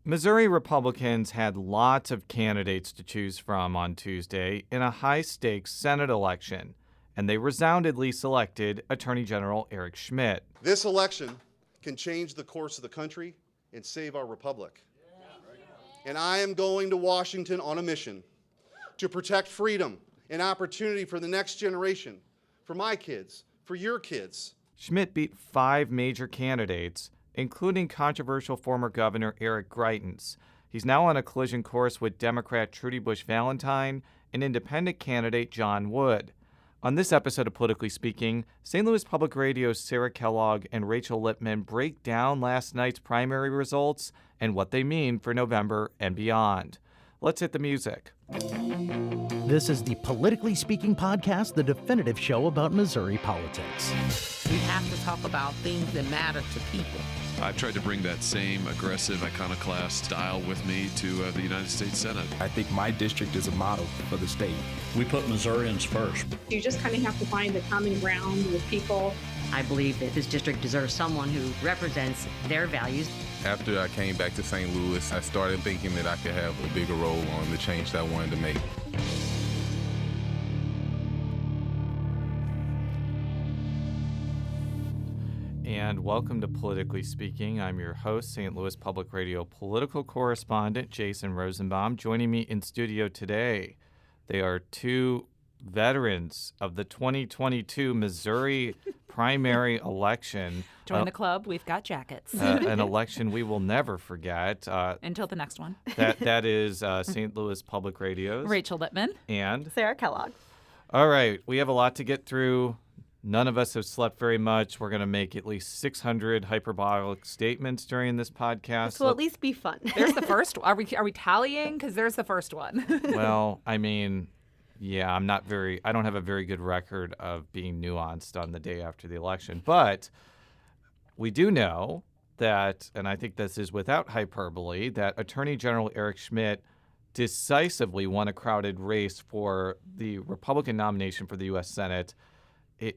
Missouri Republicans had lots of candidates to choose from on Tuesday in a high-stakes Senate election, and they resoundingly selected Attorney General Eric Schmitt. This election can change the course of the country and save our republic. And I am going to Washington on a mission to protect freedom and opportunity for the next generation, for my kids, for your kids. Schmitt beat 5 major candidates, including controversial former Governor Eric Greitens. He's now on a collision course with Democrat Trudy Busch Valentine and independent candidate John Wood. On this episode of Politically Speaking, St. Louis Public Radio's Sarah Kellogg and Rachel Lippmann break down last night's primary results and what they mean for November and beyond. Let's hit the music. This is the Politically Speaking podcast, the definitive show about Missouri politics. We have to talk about things that matter to people. I've tried to bring that same aggressive iconoclast style with me to the United States Senate. I think my district is a model for the state. We put Missourians first. You just kind of have to find the common ground with people. I believe that this district deserves someone who represents their values. After I came back to St. Louis, I started thinking that I could have a bigger role on the change that I wanted to make. And welcome to Politically Speaking. I'm your host, St. Louis Public Radio political correspondent Jason Rosenbaum. Joining me in studio today, they are 2 veterans of the 2022 Missouri primary election. Join the club. We've got jackets. An election we will never forget. Until the next one. That is St. Louis Public Radio's Rachel Lippmann. And Sarah Kellogg. All right. We have a lot to get through. None of us have slept very much. We're going to make at least 600 hyperbolic statements during this podcast. This will at least be fun. There's the first. Are we tallying? Because there's the first one. Well, I mean, yeah, I don't have a very good record of being nuanced on the day after the election. But we do know that, and I think this is without hyperbole, that Attorney General Eric Schmitt decisively won a crowded race for the Republican nomination for the U.S. Senate.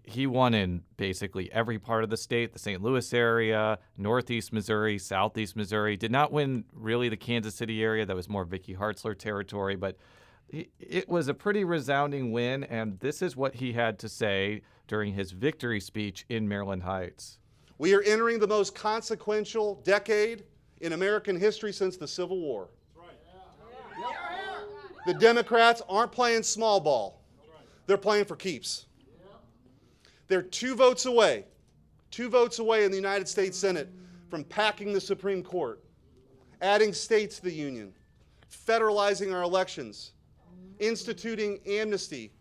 He won in basically every part of the state, the St. Louis area, Northeast Missouri, Southeast Missouri. Did not win really the Kansas City area. That was more Vicky Hartzler territory. But it was a pretty resounding win, and this is what he had to say during his victory speech in Maryland Heights. We are entering the most consequential decade in American history since the Civil War. The Democrats aren't playing small ball. They're playing for keeps. They're 2 votes away in the United States Senate from packing the Supreme Court, adding states to the Union, federalizing our elections, instituting amnesty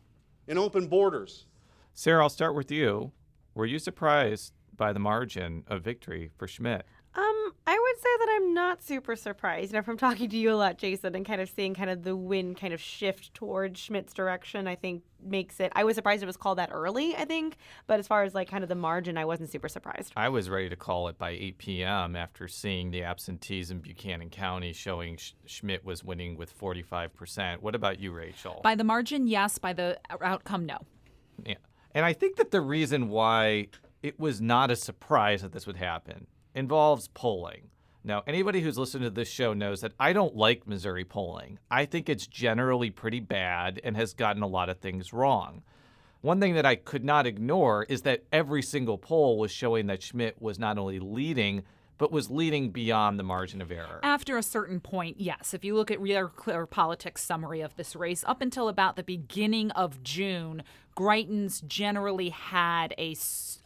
and open borders. Sarah, I'll start with you. Were you surprised by the margin of victory for Schmitt? I would say that I'm not super surprised. From talking to you a lot, Jason, and kind of seeing kind of the wind kind of shift towards Schmitt's direction, I think makes it, I was surprised it was called that early, I think. But as far as like kind of the margin, I wasn't super surprised. I was ready to call it by 8 p.m. after seeing the absentees in Buchanan County showing Schmitt was winning with 45%. What about you, Rachel? By the margin, yes. By the outcome, no. Yeah. And I think that the reason why it was not a surprise that this would happen involves polling. Now, anybody who's listened to this show knows that I don't like Missouri polling. I think it's generally pretty bad and has gotten a lot of things wrong. One thing that I could not ignore is that every single poll was showing that Schmitt was not only leading, but was leading beyond the margin of error. After a certain point, yes. If you look at Real Clear Politics' summary of this race, up until about the beginning of June, Greitens generally had a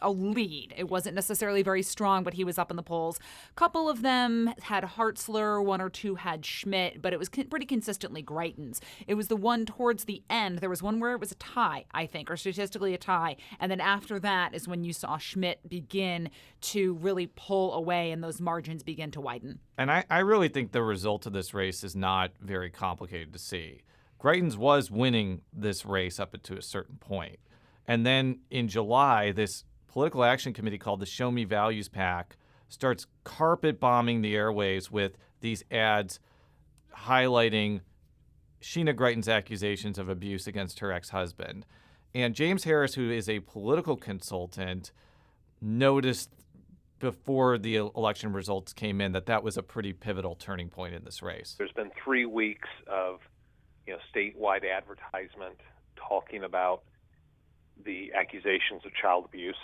lead. It wasn't necessarily very strong, but he was up in the polls. A couple of them had Hartzler, 1 or 2 had Schmitt, but it was pretty consistently Greitens. It was the one towards the end. There was one where it was a tie, I think, or statistically a tie. And then after that is when you saw Schmitt begin to really pull away and those margins begin to widen. And I really think the result of this race is not very complicated to see. Greitens was winning this race up to a certain point. And then in July, this political action committee called the Show Me Values PAC starts carpet bombing the airways with these ads highlighting Sheena Greitens' accusations of abuse against her ex-husband. And James Harris, who is a political consultant, noticed before the election results came in that was a pretty pivotal turning point in this race. There's been 3 weeks of statewide advertisement talking about the accusations of child abuse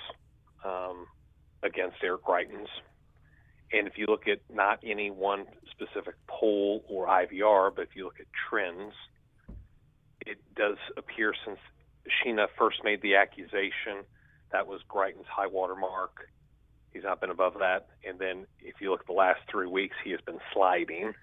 against Eric Greitens. And if you look at not any one specific poll or IVR, but if you look at trends, it does appear since Sheena first made the accusation, that was Greitens' high water mark. He's not been above that. And then if you look at the last 3 weeks, he has been sliding.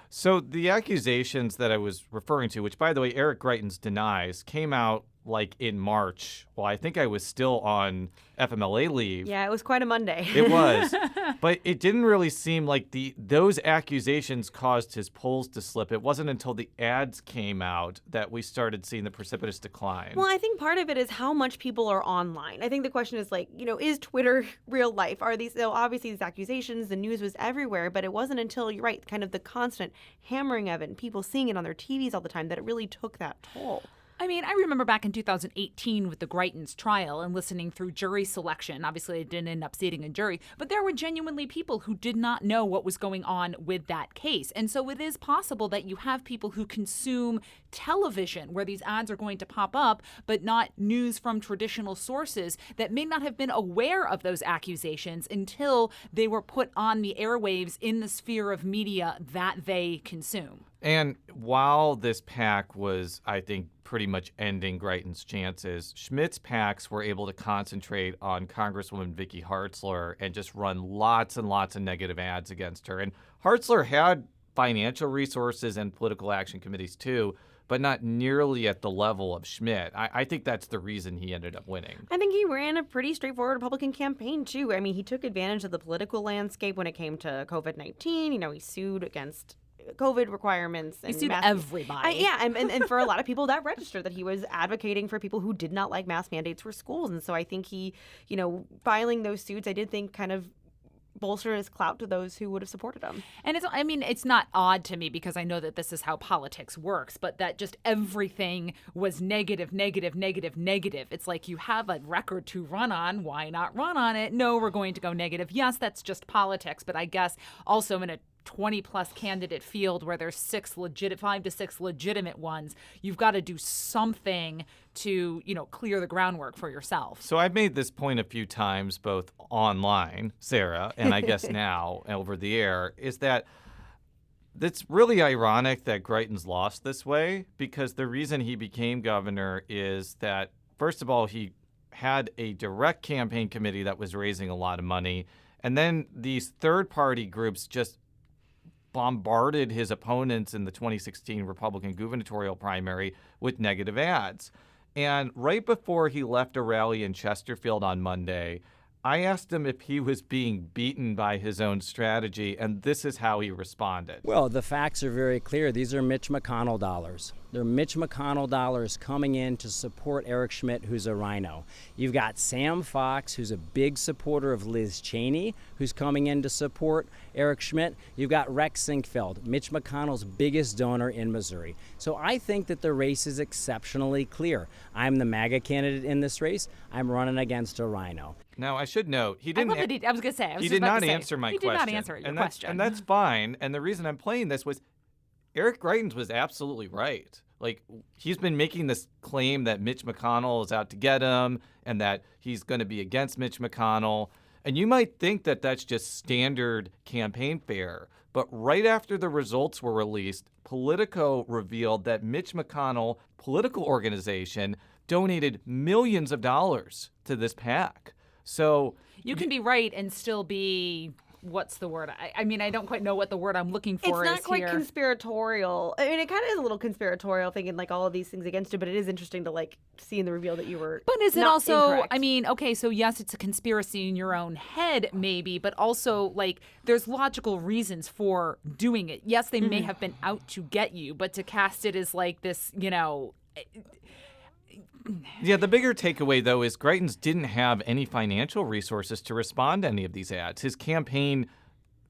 So the accusations that I was referring to, which, by the way, Eric Greitens denies, came out like in March. Well, I think I was still on FMLA leave. Yeah, it was quite a Monday. It was. But it didn't really seem like those accusations caused his polls to slip. It wasn't until the ads came out that we started seeing the precipitous decline. Well, I think part of it is how much people are online. I think the question is is Twitter real life? Are these, obviously these accusations, the news was everywhere, but it wasn't until, you're right, kind of the constant hammering of it and people seeing it on their TVs all the time that it really took that toll. I mean, I remember back in 2018 with the Greitens trial and listening through jury selection. Obviously, it didn't end up seating a jury, but there were genuinely people who did not know what was going on with that case. And so it is possible that you have people who consume television where these ads are going to pop up, but not news from traditional sources that may not have been aware of those accusations until they were put on the airwaves in the sphere of media that they consume. And while this PAC was, I think, pretty much ending Greitens' chances, Schmitt's PACs were able to concentrate on Congresswoman Vicky Hartzler and just run lots and lots of negative ads against her. And Hartzler had financial resources and political action committees too, but not nearly at the level of Schmitt. I think that's the reason he ended up winning. I think he ran a pretty straightforward Republican campaign, too. I mean, he took advantage of the political landscape when it came to COVID-19. He sued against COVID requirements. He sued everybody. And for a lot of people, that registered that he was advocating for people who did not like mask mandates for schools. And so I think he, filing those suits, I did think kind of bolster his clout to those who would have supported him. And it's not odd to me because I know that this is how politics works, but that just everything was negative, negative, negative, negative. It's like you have a record to run on. Why not run on it? No, we're going to go negative. Yes, that's just politics, but I guess also in a 20-plus candidate field where there's 5 to 6 legitimate ones, you've got to do something to, clear the groundwork for yourself. So I've made this point a few times, both online, Sarah, and I guess now over the air, is that it's really ironic that Greitens lost this way because the reason he became governor is that, first of all, he had a direct campaign committee that was raising a lot of money, and then these third-party groups just bombarded his opponents in the 2016 Republican gubernatorial primary with negative ads. And right before he left a rally in Chesterfield on Monday, I asked him if he was being beaten by his own strategy, and this is how he responded. Well, the facts are very clear. These are Mitch McConnell dollars. They're Mitch McConnell dollars coming in to support Eric Schmitt, who's a rhino. You've got Sam Fox, who's a big supporter of Liz Cheney, who's coming in to support Eric Schmitt. You've got Rex Sinquefield, Mitch McConnell's biggest donor in Missouri. So I think that the race is exceptionally clear. I'm the MAGA candidate in this race. I'm running against a rhino. Now, I should note, he didn't. I was going to say. He did not answer my question. He did not answer your question. And that's fine. And the reason I'm playing this was Eric Greitens was absolutely right. Like, he's been making this claim that Mitch McConnell is out to get him and that he's going to be against Mitch McConnell. And you might think that that's just standard campaign fare. But right after the results were released, Politico revealed that Mitch McConnell political organization donated millions of dollars to this PAC. So you can be right and still be, what's the word? I mean, I don't quite know what the word I'm looking for is here. It's not quite conspiratorial. I mean, it kind of is a little conspiratorial, thinking like all of these things against you, but it is interesting to see in the reveal that you were. But is it not also, incorrect. I mean, okay, so yes, it's a conspiracy in your own head, maybe, but also there's logical reasons for doing it. Yes, they may have been out to get you, but to cast it as this, Yeah, the bigger takeaway, though, is Greitens didn't have any financial resources to respond to any of these ads. His campaign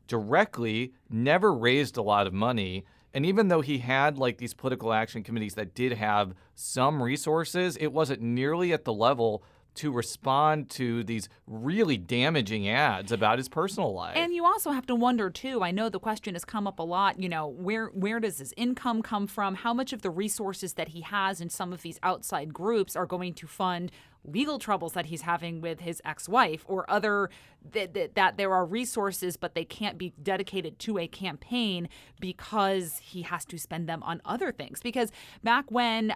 directly never raised a lot of money. And even though he had these political action committees that did have some resources, it wasn't nearly at the level to respond to these really damaging ads about his personal life. And you also have to wonder, too, I know the question has come up a lot, where does his income come from? How much of the resources that he has in some of these outside groups are going to fund legal troubles that he's having with his ex-wife, or other that there are resources but they can't be dedicated to a campaign because he has to spend them on other things. Because back when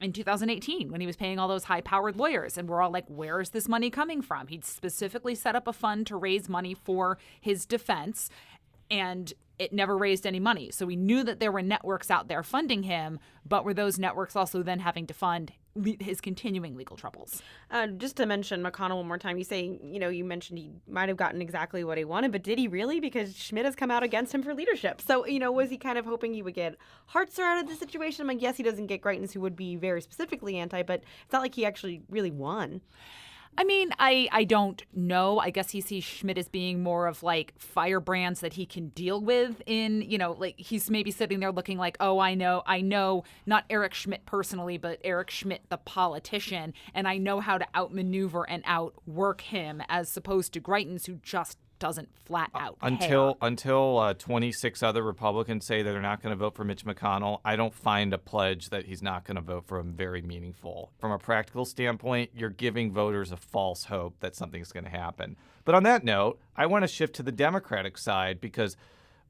in 2018, when he was paying all those high-powered lawyers and we're all like, where is this money coming from? He'd specifically set up a fund to raise money for his defense, and it never raised any money. So we knew that there were networks out there funding him, but were those networks also then having to fund his continuing legal troubles? Just to mention McConnell one more time, you mentioned he might have gotten exactly what he wanted, but did he really? Because Schmitt has come out against him for leadership. So, was he kind of hoping he would get Hartzer out of the situation? I mean, yes, he doesn't get Greitens, who would be very specifically anti, but it's not like he actually really won. I mean, I don't know. I guess he sees Schmitt as being more of like firebrands that he can deal with in, like he's maybe sitting there looking like, oh, I know, not Eric Schmitt personally, but Eric Schmitt, the politician, and I know how to outmaneuver and outwork him, as opposed to Greitens, who just doesn't flat out until 26 other Republicans say that they're not going to vote for Mitch McConnell. I don't find a pledge that he's not going to vote for him very meaningful. From a practical standpoint, you're giving voters a false hope that something's going to happen. But on that note, I want to shift to the Democratic side, because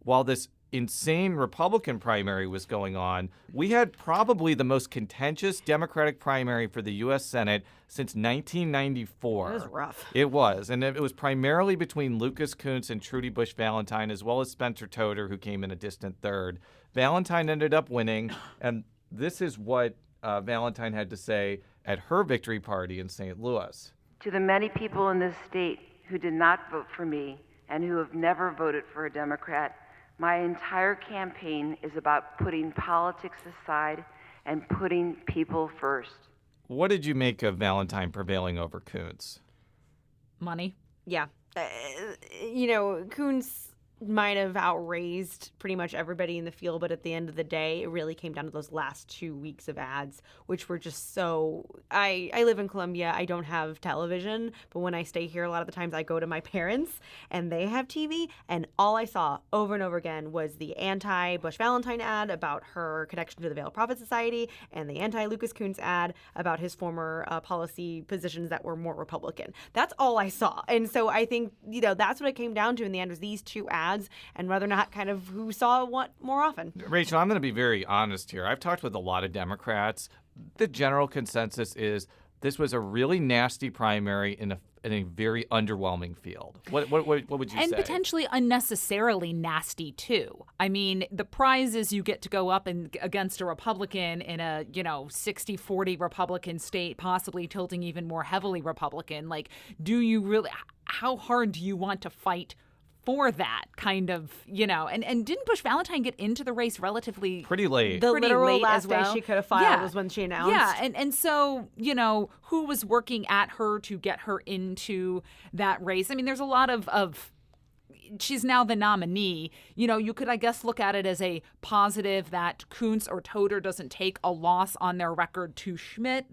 while this insane Republican primary was going on, we had probably the most contentious Democratic primary for the U.S. Senate since 1994. It was rough. It was. And it was primarily between Lucas Kunce and Trudy Busch Valentine, as well as Spencer Toder, who came in a distant third. Valentine ended up winning, and this is what Valentine had to say at her victory party in St. Louis. To the many people in this state who did not vote for me and who have never voted for a Democrat, my entire campaign is about putting politics aside and putting people first. What did you make of Valentine prevailing over Kunce? Money. Yeah. Kunce might have outraised pretty much everybody in the field, but at the end of the day, it really came down to those last 2 weeks of ads, which were just so... I live in Columbia. I don't have television, but when I stay here, a lot of the times I go to my parents, and they have TV, and all I saw over and over again was the anti-Busch Valentine ad about her connection to the Vail Prophet Society, and the anti-Lucas Kunce ad about his former policy positions that were more Republican. That's all I saw. And so I think, that's what it came down to in the end, was these two ads, and whether or not kind of who saw what more often. Rachel, I'm going to be very honest here. I've talked with a lot of Democrats. The general consensus is this was a really nasty primary in a very underwhelming field. What would you say? And potentially unnecessarily nasty, too. I mean, the prize is you get to go up against a Republican in a, 60-40 Republican state, possibly tilting even more heavily Republican. Like, do you really, how hard do you want to fight for that kind of, and didn't Busch Valentine get into the race relatively pretty late? The pretty literal late last as well. day she could have filed was when she announced. Yeah, and so, who was working at her to get her into that race? I mean, there's a lot of she's now the nominee. You could, I guess, look at it as a positive that Kunce or Toder doesn't take a loss on their record to Schmitt.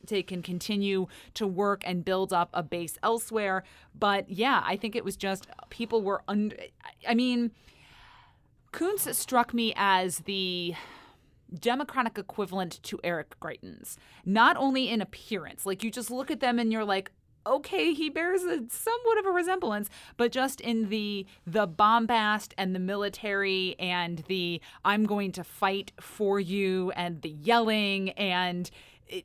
They can continue to work and build up a base elsewhere. But yeah, I think it was just people were Kunce struck me as the Democratic equivalent to Eric Greitens, not only in appearance. Like, you just look at them and you're like, okay, he bears somewhat of a resemblance, but just in the bombast and the military and the I'm going to fight for you and the yelling, and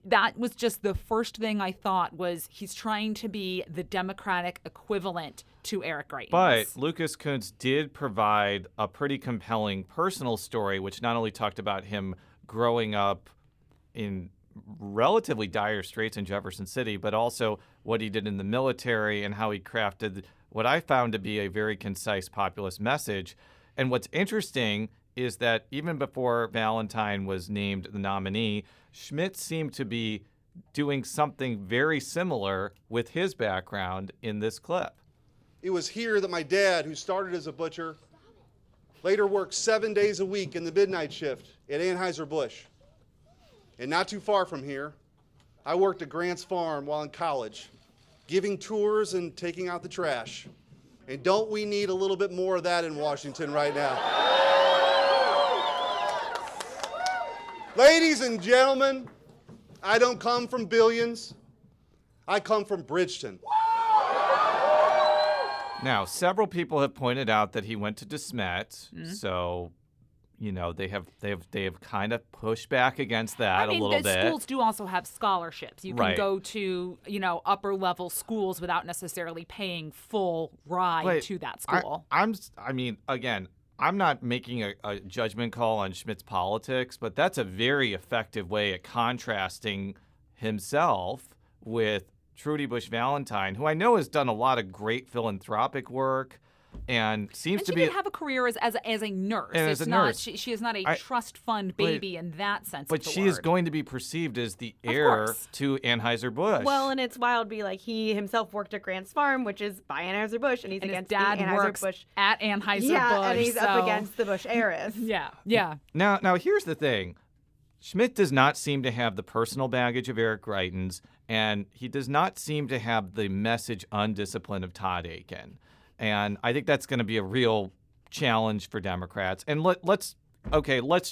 that was just the first thing I thought was he's trying to be the Democratic equivalent to Eric Greitens. But Lucas Kunce did provide a pretty compelling personal story, which not only talked about him growing up in relatively dire straits in Jefferson City, but also what he did in the military and how he crafted what I found to be a very concise populist message. And what's interesting is that even before Valentine was named the nominee, Schmitt seemed to be doing something very similar with his background in this clip. It was here that my dad, who started as a butcher, later worked 7 days a week in the midnight shift at Anheuser-Busch. And not too far from here, I worked at Grant's Farm while in college, giving tours and taking out the trash. And don't we need a little bit more of that in Washington right now? Ladies and gentlemen, I don't come from billions. I come from Bridgeton. Now, several people have pointed out that he went to DeSmet, so they have kind of pushed back against that a little bit. Schools do also have scholarships. You can go to upper level schools without necessarily paying full ride to that school. I'm not making a judgment call on Schmitt's politics, but that's a very effective way at contrasting himself with Trudy Bush Valentine, who I know has done a lot of great philanthropic work and seems to be. She did have a career as a nurse. And as a nurse. She is not a trust fund baby in that sense. But she is going to be perceived as the heir to Anheuser-Busch. Well, and it's wild to be like he himself worked at Grant's Farm, which is by Anheuser-Busch, and he's against his dad the works Anheuser-Busch. at Anheuser-Busch. Yeah, and he's up against the Busch heiress. Yeah. Now here's the thing. Schmitt does not seem to have the personal baggage of Eric Greitens, and he does not seem to have the message undisciplined of Todd Akin. And I think that's going to be a real challenge for Democrats. And let's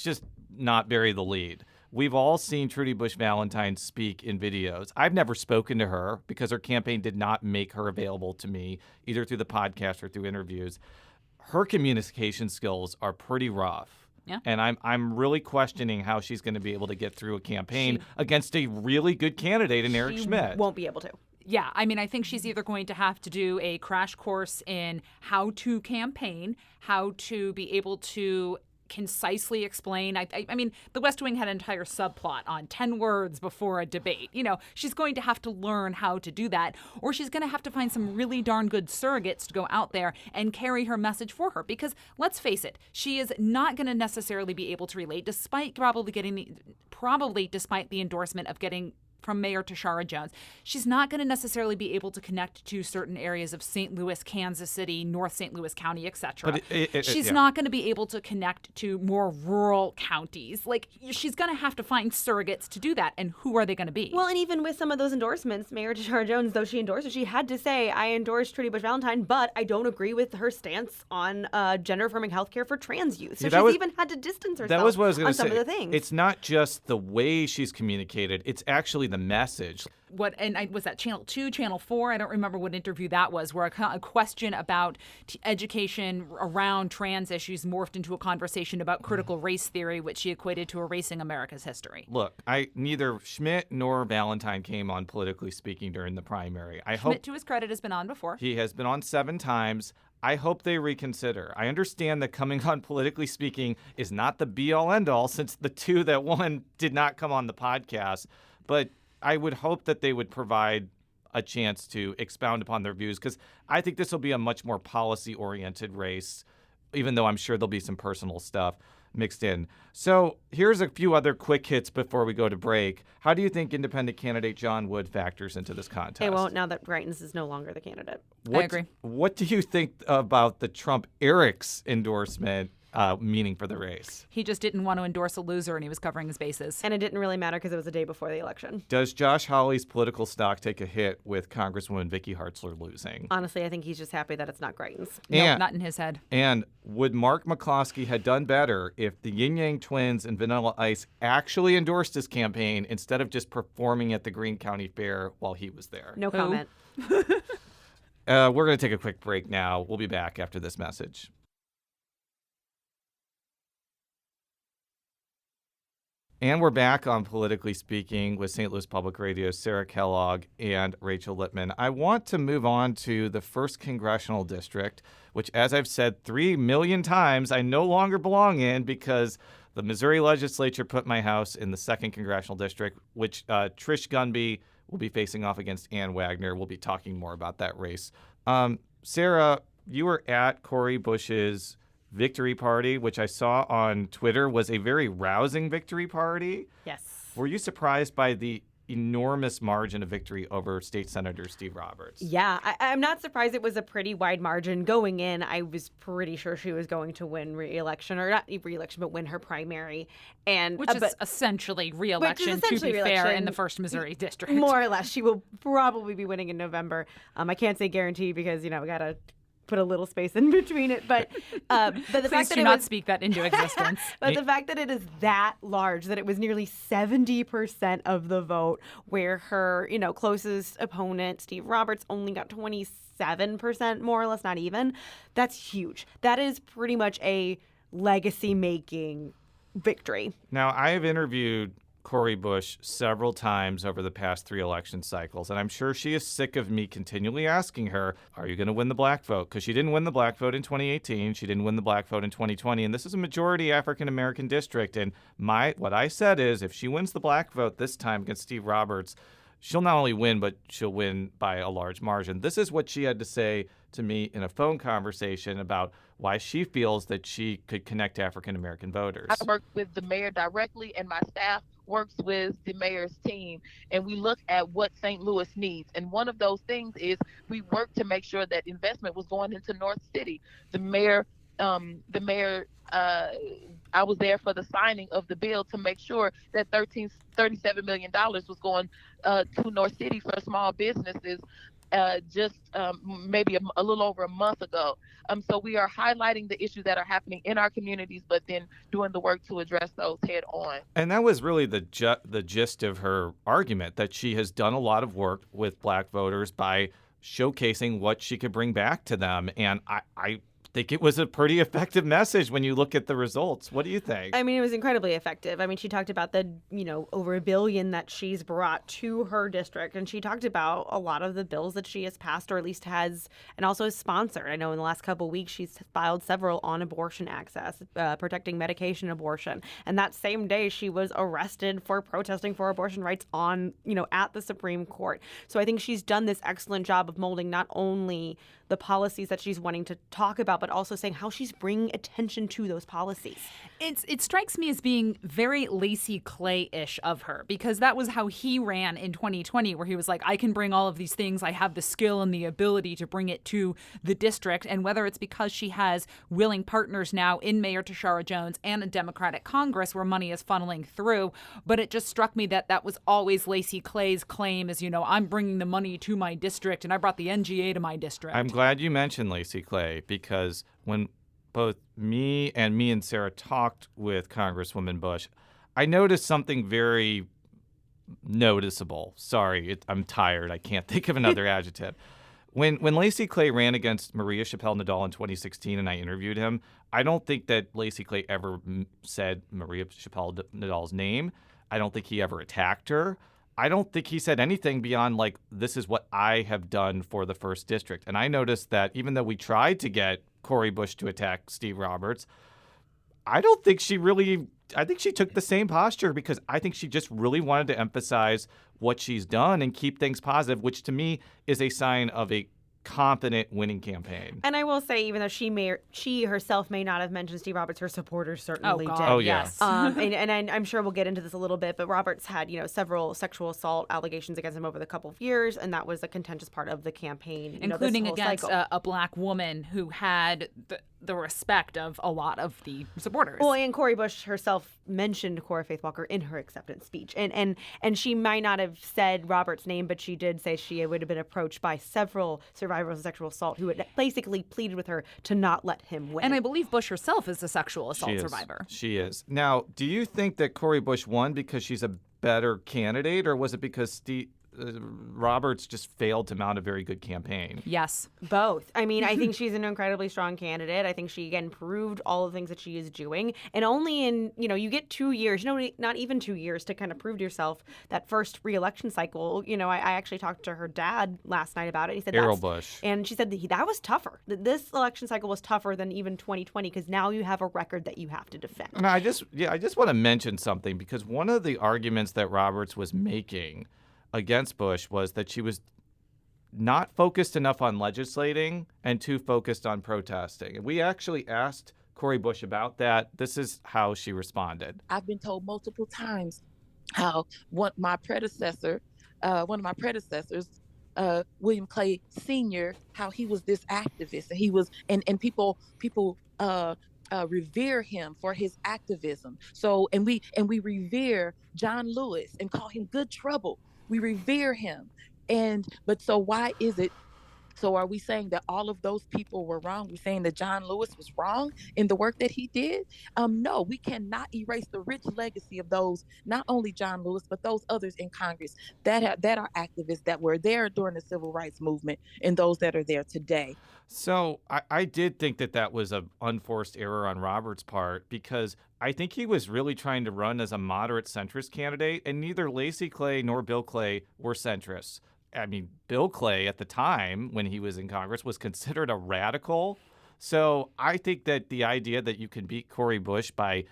just not bury the lead. We've all seen Trudy Bush Valentine speak in videos. I've never spoken to her because her campaign did not make her available to me, either through the podcast or through interviews. Her communication skills are pretty rough. Yeah. And I'm really questioning how she's going to be able to get through a campaign against a really good candidate in Eric Schmitt. Won't be able to. Yeah, I mean, I think she's either going to have to do a crash course in how to campaign, how to be able to concisely explain. I mean, the West Wing had an entire subplot on 10 words before a debate. She's going to have to learn how to do that, or she's going to have to find some really darn good surrogates to go out there and carry her message for her. Because let's face it, she is not going to necessarily be able to relate, despite despite the endorsement of getting from Mayor Tashara Jones. She's not going to necessarily be able to connect to certain areas of St. Louis, Kansas City, North St. Louis County, etc. She's not going to be able to connect to more rural counties. Like, she's going to have to find surrogates to do that, and who are they going to be? Well, and even with some of those endorsements, Mayor Tashara Jones, though she endorsed it, she had to say, I endorse Trudy Bush Valentine, but I don't agree with her stance on gender-affirming health care for trans youth. So she's even had to distance herself on some of the things. It's not just the way she's communicated, it's actually the message. Was that Channel 2, Channel 4? I don't remember what interview that was, where a question about education around trans issues morphed into a conversation about critical race theory, which she equated to erasing America's history. Look, neither Schmitt nor Valentine came on Politically Speaking during the primary. Schmitt, to his credit, has been on before. He has been on 7 times. I hope they reconsider. I understand that coming on Politically Speaking is not the be-all, end-all, since the 2 that won did not come on the podcast, but I would hope that they would provide a chance to expound upon their views, because I think this will be a much more policy-oriented race, even though I'm sure there'll be some personal stuff mixed in. So here's a few other quick hits before we go to break. How do you think independent candidate John Wood factors into this contest? It won't, now that Greitens is no longer the candidate. I agree. What do you think about the Trump-Eric's endorsement meaning for the race? He just didn't want to endorse a loser, and he was covering his bases. And it didn't really matter because it was the day before the election. Does Josh Hawley's political stock take a hit with Congresswoman Vicky Hartzler losing? Honestly, I think he's just happy that it's not Greitens. No, not in his head. And would Mark McCloskey have done better if the Ying Yang Twins and Vanilla Ice actually endorsed his campaign instead of just performing at the Greene County Fair while he was there? No comment. We're going to take a quick break now. We'll be back after this message. And we're back on Politically Speaking with St. Louis Public Radio's Sarah Kellogg and Rachel Lippmann. I want to move on to the 1st Congressional District, which, as I've said 3 million times, I no longer belong in because the Missouri legislature put my house in the 2nd Congressional District, which Trish Gunby will be facing off against Ann Wagner. We'll be talking more about that race. Sarah, you were at Cori Bush's victory party, which I saw on Twitter was a very rousing victory party. Yes. Were you surprised by the enormous margin of victory over State Senator Steve Roberts. Yeah, I'm not surprised it was a pretty wide margin. Going in, I was pretty sure she was going to win re-election, or not re-election, but win her primary. And Which is essentially re-election, to be fair, in the 1st Missouri district. More or less. She will probably be winning in November. I can't say guarantee because, we got to put a little space in between it, but the Please fact that do not speak that into existence. But the fact that it is that large, that it was nearly 70% of the vote, where her closest opponent Steve Roberts only got 27%, more or less, not even. That's huge. That is pretty much a legacy-making victory. Now, I have interviewed Cori Bush several times over the past 3 election cycles, and I'm sure she is sick of me continually asking her, are you going to win the black vote? Because she didn't win the black vote in 2018. She didn't win the black vote in 2020, and this is a majority African-American district. And what I said is, if she wins the black vote this time against Steve Roberts, she'll not only win, but she'll win by a large margin. This is what she had to say to me in a phone conversation about why she feels that she could connect to African-American voters. I work with the mayor directly, and my staff works with the mayor's team, and we look at what St. Louis needs. And one of those things is we work to make sure that investment was going into North City. The mayor, I was there for the signing of the bill to make sure that $37 million was going to North City for small businesses maybe a little over a month ago. So we are highlighting the issues that are happening in our communities, but then doing the work to address those head on. And that was really the gist of her argument, that she has done a lot of work with black voters by showcasing what she could bring back to them. And I think it was a pretty effective message when you look at the results. What do you think? I mean, it was incredibly effective. I mean, she talked about the, over $1 billion that she's brought to her district. And she talked about a lot of the bills that she has passed, or at least has, and also has sponsored. I know in the last couple of weeks, she's filed several on abortion access, protecting medication abortion. And that same day, she was arrested for protesting for abortion rights at the Supreme Court. So I think she's done this excellent job of molding not only the policies that she's wanting to talk about, but also saying how she's bringing attention to those policies. It strikes me as being very Lacey Clay-ish of her, because that was how he ran in 2020, where he was like, I can bring all of these things. I have the skill and the ability to bring it to the district. And whether it's because she has willing partners now in Mayor Tashara Jones and a Democratic Congress where money is funneling through, but it just struck me that was always Lacey Clay's claim is, I'm bringing the money to my district and I brought the NGA to my district. I'm glad you mentioned Lacey Clay, because when both me and Sarah talked with Congresswoman Bush, I noticed something very noticeable. Sorry, I'm tired. I can't think of another adjective. When Lacey Clay ran against Maria Chappelle Nadal in 2016 and I interviewed him, I don't think that Lacey Clay ever said Maria Chappelle Nadal's name. I don't think he ever attacked her. I don't think he said anything beyond, like, this is what I have done for the 1st District. And I noticed that even though we tried to get Cori Bush to attack Steve Roberts, I think she took the same posture, because I think she just really wanted to emphasize what she's done and keep things positive, which to me is a sign of a confident winning campaign. And I will say, even though she herself may not have mentioned Steve Roberts, her supporters certainly did. Oh, yeah. Yes. And I'm sure we'll get into this a little bit, but Roberts had, several sexual assault allegations against him over the couple of years, and that was a contentious part of the campaign. Including against a black woman who had the respect of a lot of the supporters. Well, and Cori Bush herself mentioned Cora Faith Walker in her acceptance speech. And she might not have said Robert's name, but she did say she would have been approached by several survivors of sexual assault who had basically pleaded with her to not let him win. And I believe Bush herself is a sexual assault survivor. She is. Now, do you think that Cori Bush won because she's a better candidate, or was it because Roberts just failed to mount a very good campaign? Yes. Both. I mean, I think she's an incredibly strong candidate. I think she, again, proved all the things that she is doing. And only in, you get 2 years, not even 2 years to kind of prove to yourself that first re-election cycle. I actually talked to her dad last night about it. He said Errol Bush. And she said that was tougher. This election cycle was tougher than even 2020, because now you have a record that you have to defend. And I just want to mention something, because one of the arguments that Roberts was making against Bush was that she was not focused enough on legislating and too focused on protesting. And we actually asked Cori Bush about that. This is how she responded. I've been told multiple times how one of my predecessors, William Clay Sr., how he was this activist, and he was, and people revere him for his activism. So, and we revere John Lewis and call him good trouble. We revere him, but so why is it? So are we saying that all of those people were wrong? We're saying that John Lewis was wrong in the work that he did? No, we cannot erase the rich legacy of those, not only John Lewis, but those others in Congress that are activists that were there during the Civil Rights Movement and those that are there today. So I did think that was an unforced error on Robert's part, because I think he was really trying to run as a moderate centrist candidate, and neither Lacy Clay nor Bill Clay were centrists. I mean, Bill Clay at the time when he was in Congress was considered a radical. So I think that the idea that you can beat Cori Bush by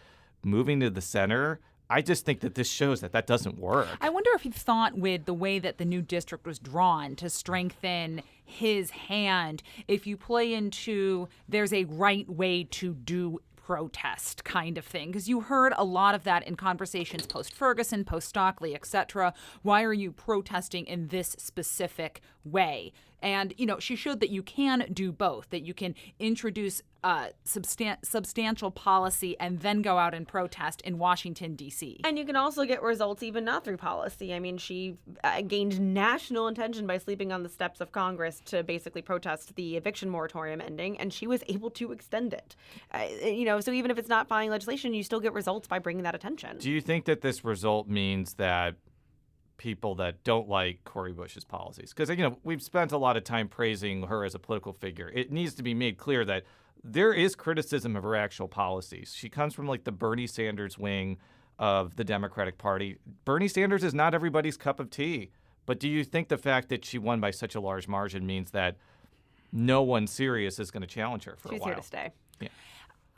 moving to the center, I just think that this shows that doesn't work. I wonder if he thought, with the way that the new district was drawn to strengthen his hand, if you play into there's a right way to do protest kind of thing, because you heard a lot of that in conversations post-Ferguson, post-Stockley, etc. Why are you protesting in this specific way? And, she showed that you can do both, that you can introduce substantial policy and then go out and protest in Washington, D.C. And you can also get results even not through policy. I mean, she gained national attention by sleeping on the steps of Congress to basically protest the eviction moratorium ending, and she was able to extend it. So even if it's not following legislation, you still get results by bringing that attention. Do you think that this result means that people that don't like Cori Bush's policies, because we've spent a lot of time praising her as a political figure, it needs to be made clear that there is criticism of her actual policies. She comes from the Bernie Sanders wing of the Democratic Party. Bernie Sanders is not everybody's cup of tea, but do you think the fact that she won by such a large margin means that no one serious is going to challenge her for a while? She's here to stay. Yeah.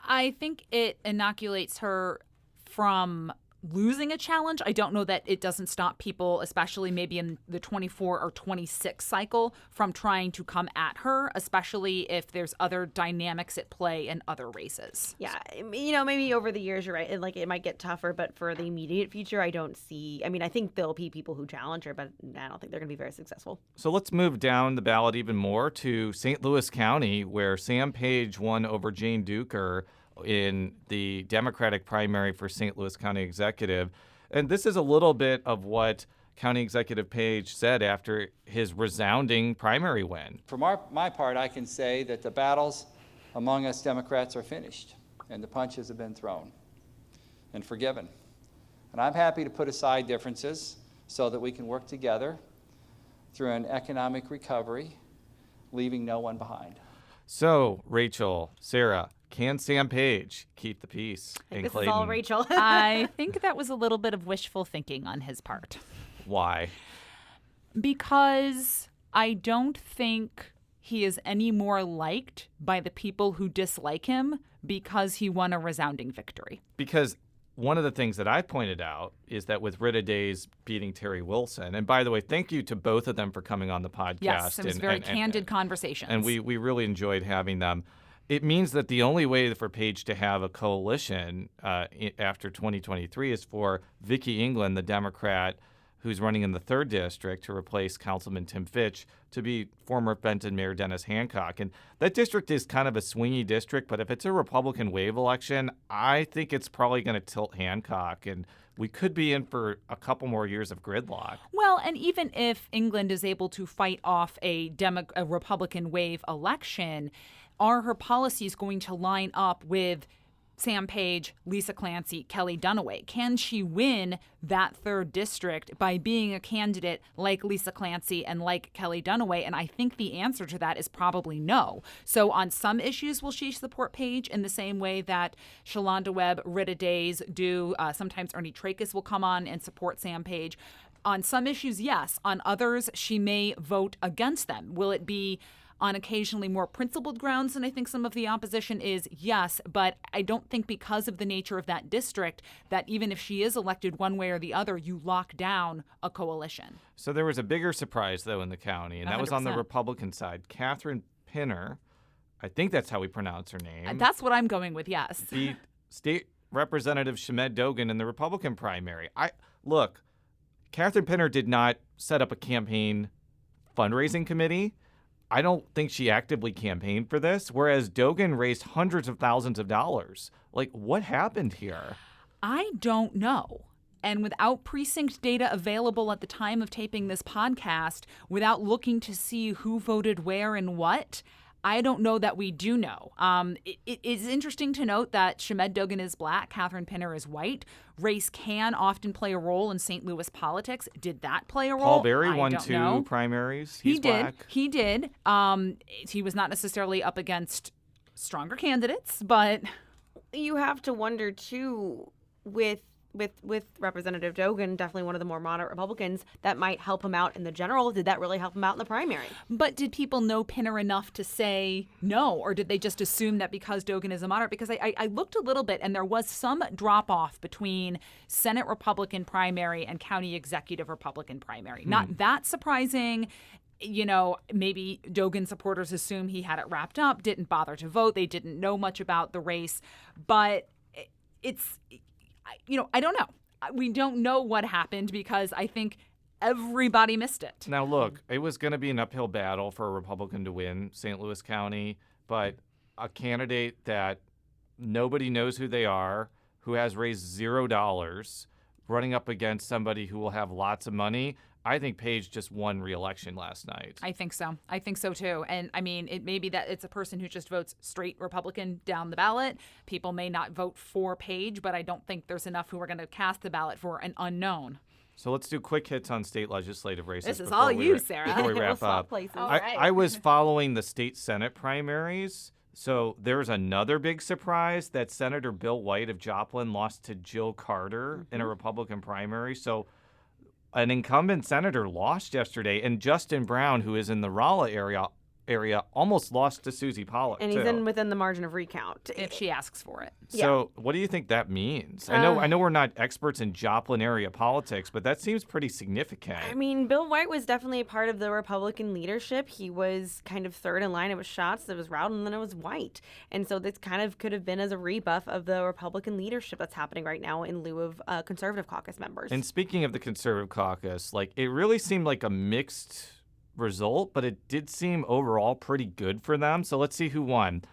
I think it inoculates her from losing a challenge. I don't know that it doesn't stop people, especially maybe in the 24 or 26 cycle, from trying to come at her, especially if there's other dynamics at play in other races. Yeah, maybe over the years, you're right, it might get tougher, but for the immediate future, I think there'll be people who challenge her, but I don't think they're going to be very successful. So let's move down the ballot even more to St. Louis County, where Sam Page won over Jane Duker in the Democratic primary for St. Louis County Executive. And this is a little bit of what County Executive Page said after his resounding primary win. For my part, I can say that the battles among us Democrats are finished, and the punches have been thrown and forgiven. And I'm happy to put aside differences so that we can work together through an economic recovery, leaving no one behind. So, Rachel, Sarah, can Sam Page keep the peace in this Clayton? Is all Rachel. I think that was a little bit of wishful thinking on his part. Why? Because I don't think he is any more liked by the people who dislike him because he won a resounding victory. Because one of the things that I pointed out is that with Rita Days beating Terry Wilson, and by the way, thank you to both of them for coming on the podcast. Yes, it was very candid conversations. And we really enjoyed having them. It means that the only way for Page to have a coalition after 2023 is for Vicki England, the Democrat who's running in the 3rd District, to replace Councilman Tim Fitch, to be former Benton Mayor Dennis Hancock. And that district is kind of a swingy district, but if it's a Republican wave election, I think it's probably going to tilt Hancock, and we could be in for a couple more years of gridlock. Well, and even if England is able to fight off a Republican wave election, are her policies going to line up with Sam Page, Lisa Clancy, Kelly Dunaway? Can she win that 3rd district by being a candidate like Lisa Clancy and like Kelly Dunaway? And I think the answer to that is probably no. So on some issues, will she support Page in the same way that Shalonda Webb, Rita Days do? Sometimes Ernie Trachis will come on and support Sam Page. On some issues, yes. On others, she may vote against them. Will it be on occasionally more principled grounds than I think some of the opposition is? Yes, but I don't think because of the nature of that district that even if she is elected one way or the other, you lock down a coalition. So there was a bigger surprise, though, in the county, and that was on the 100%. Republican side. Catherine Pinner, I think that's how we pronounce her name. That's what I'm going with, yes. Beat State Representative Shamed Dogan in the Republican primary. look, Catherine Pinner did not set up a campaign fundraising committee. I don't think she actively campaigned for this, whereas Dogan raised hundreds of thousands of dollars. Like, what happened here? I don't know. And without precinct data available at the time of taping this podcast, without looking to see who voted where and what, I don't know that we do know. It is interesting to note that Schmitt Dogan is black, Catherine Pinner is white. Race can often play a role in St. Louis politics. Did that play a role? Paul Berry I won don't 2 know. primaries. He He's black. He did. He was not necessarily up against stronger candidates, but you have to wonder too with Representative Dogan, definitely one of the more moderate Republicans, that might help him out in the general. Did that really help him out in the primary? But did people know Pinner enough to say no, or did they just assume that because Dogan is a moderate? Because I looked a little bit, and there was some drop-off between Senate Republican primary and county executive Republican primary. Not that surprising. You know, maybe Dogan supporters assume he had it wrapped up, didn't bother to vote. They didn't know much about the race. But it's... I don't know. We don't know what happened because I think everybody missed it. Now, look, it was going to be an uphill battle for a Republican to win St. Louis County, but a candidate that nobody knows who they are, who has raised $0, running up against somebody who will have lots of money. I think Page just won re-election last night. I think so. I think so, too. And, I mean, it may be that it's a person who just votes straight Republican down the ballot. People may not vote for Page, but I don't think there's enough who are going to cast the ballot for an unknown. So let's do quick hits on state legislative races. This is all you, Sarah. Before we wrap up. I was following the state Senate primaries. So there's another big surprise that Senator Bill White of Joplin lost to Jill Carter in a Republican primary. So an incumbent senator lost yesterday, and Justin Brown, who is in the Rolla area almost lost to Susie Pollock, and he's within the margin of recount if she asks for it. So what do you think that means? I know we're not experts in Joplin area politics, but that seems pretty significant. I mean, Bill White was definitely a part of the Republican leadership. He was kind of third in line. It was Schatz, there was Rowden, and then it was White. And so this kind of could have been as a rebuff of the Republican leadership that's happening right now in lieu of conservative caucus members. And speaking of the conservative caucus, like it really seemed like a mixed result, but it did seem overall pretty good for them. So let's see who won.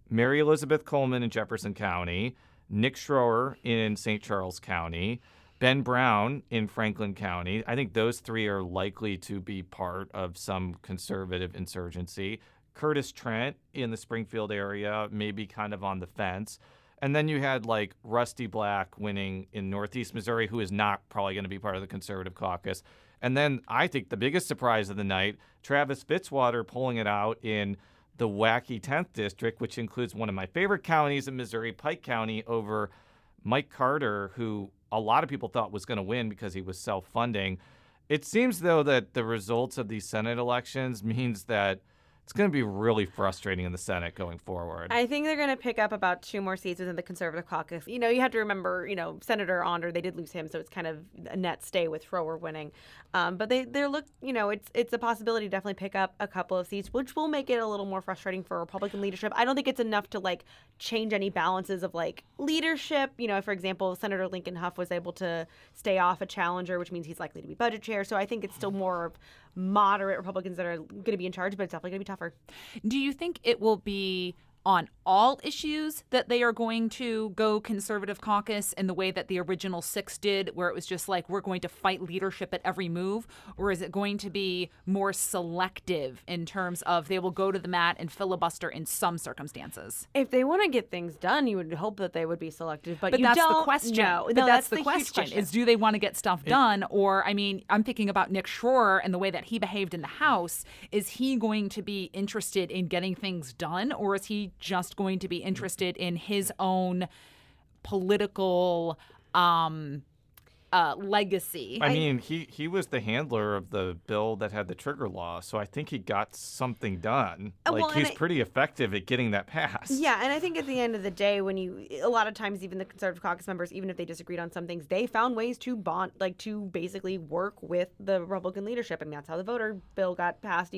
Mary Elizabeth Coleman in Jefferson County, Nick Schroer in St. Charles County, Ben Brown in Franklin County. I think those three are likely to be part of some conservative insurgency. Curtis Trent in the Springfield area, maybe kind of on the fence. And then you had like Rusty Black winning in Northeast Missouri, who is not probably going to be part of the conservative caucus. And then I think the biggest surprise of the night, Travis Fitzwater pulling it out in the wacky 10th district, which includes one of my favorite counties in Missouri, Pike County, over Mike Carter, who a lot of people thought was going to win because he was self-funding. It seems, though, that the results of these Senate elections means that it's going to be really frustrating in the Senate going forward. I think they're going to pick up about 2 more seats within the conservative caucus. You know, you have to remember, Senator Onder, they did lose him, so it's kind of a net stay with Schroer winning. But they're it's a possibility to definitely pick up a couple of seats, which will make it a little more frustrating for Republican leadership. I don't think it's enough to change any balances of leadership. For example, Senator Lincoln Huff was able to stay off a challenger, which means he's likely to be budget chair. So I think it's still more of moderate Republicans that are going to be in charge, but it's definitely going to be tougher. Do you think it will be on all issues that they are going to go conservative caucus in the way that the original 6 did, where it was just we're going to fight leadership at every move? Or is it going to be more selective in terms of they will go to the mat and filibuster in some circumstances? If they want to get things done, you would hope that they would be selective, but you that's don't the question. know. But No, that's the huge question, is do they want to get stuff done? Or, I'm thinking about Nick Schroer and the way that he behaved in the House. Is he going to be interested in getting things done, or is he just going to be interested in his own political legacy? He was the handler of the bill that had the trigger law, so I think he got something done. He's pretty effective at getting that passed. Yeah, and I think at the end of the day, a lot of times even the conservative caucus members, even if they disagreed on some things, they found ways to bond, to basically work with the Republican leadership, and that's how the voter bill got passed.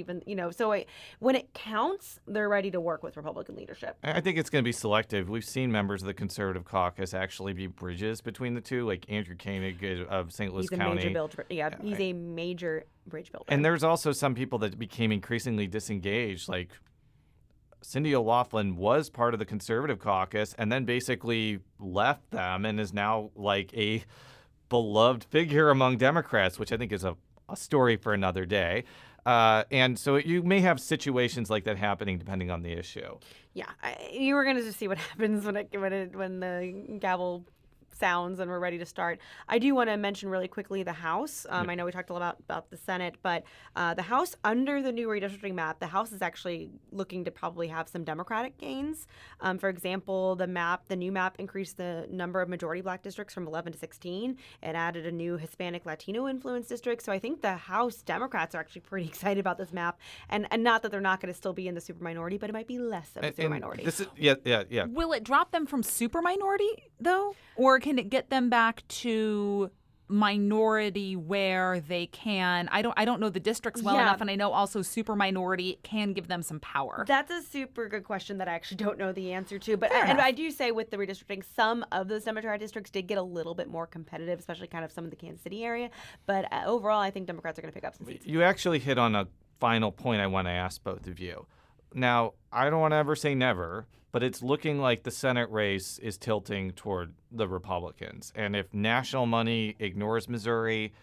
So when it counts, they're ready to work with Republican leadership. I think it's going to be selective. We've seen members of the conservative caucus actually be bridges between the two, like Andrew Koenig of St. Louis He's County. He's a major bridge builder. And there's also some people that became increasingly disengaged, like Cindy O'Loughlin was part of the Conservative caucus and then basically left them and is now like a beloved figure among Democrats, which I think is a story for another day. And so you may have situations like that happening depending on the issue. Yeah, you were going to just see what happens when the gavel sounds and we're ready to start. I do want to mention really quickly the House. I know we talked a lot about the Senate, but the House, under the new redistricting map, the House is actually looking to probably have some Democratic gains. For example, the new map increased the number of majority black districts from 11 to 16. It added a new Hispanic Latino influence district. So I think the House Democrats are actually pretty excited about this map. And not that they're not going to still be in the super minority, but it might be less of a super minority. Yeah. Will it drop them from super minority, though? Or can it get them back to minority where they can? I don't know the districts well enough, and I know also super minority can give them some power. That's a super good question that I actually don't know the answer to. But I do say with the redistricting, some of those Democratic districts did get a little bit more competitive, especially kind of some of the Kansas City area. But overall, I think Democrats are going to pick up some seats. You actually hit on a final point I want to ask both of you. Now, I don't want to ever say never, but it's looking like the Senate race is tilting toward the Republicans. And if national money ignores Missouri,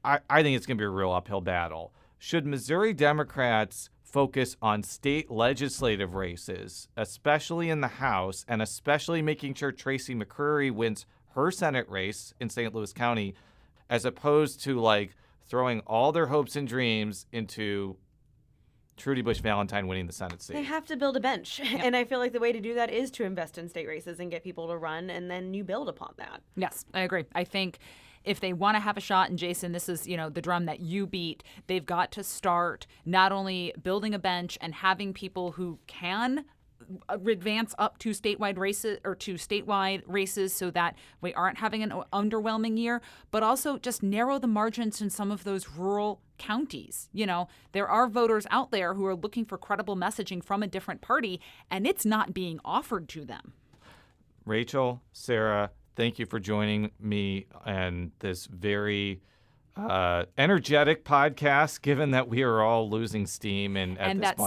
I think it's going to be a real uphill battle. Should Missouri Democrats focus on state legislative races, especially in the House, and especially making sure Tracy McCreary wins her Senate race in St. Louis County, as opposed to like throwing all their hopes and dreams into Trudy Bush Valentine winning the Senate seat? They have to build a bench. Yeah. And I feel like the way to do that is to invest in state races and get people to run, and then you build upon that. Yes, I agree. I think if they want to have a shot, and Jason, this is, the drum that you beat, they've got to start not only building a bench and having people who can advance up to statewide races so that we aren't having an underwhelming year, but also just narrow the margins in some of those rural counties. There are voters out there who are looking for credible messaging from a different party, and it's not being offered to them. Rachel, Sarah, thank you for joining me and this very energetic podcast, given that we are all losing steam. And that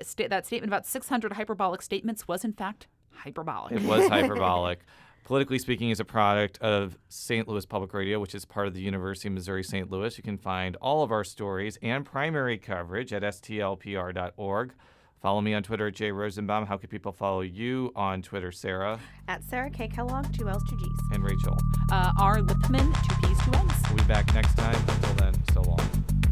statement about 600 hyperbolic statements was in fact hyperbolic. It was hyperbolic. Politically Speaking is a product of St. Louis Public Radio, which is part of the University of Missouri St. Louis. You can find all of our stories and primary coverage at stlpr.org. Follow me on Twitter at @JRosenbaum. How can people follow you on Twitter, Sarah? At Sarah K. Kellogg, 2 L's, 2 G's. And Rachel? R. Lippmann, 2 P's, 2 N's. We'll be back next time. Until then, so long.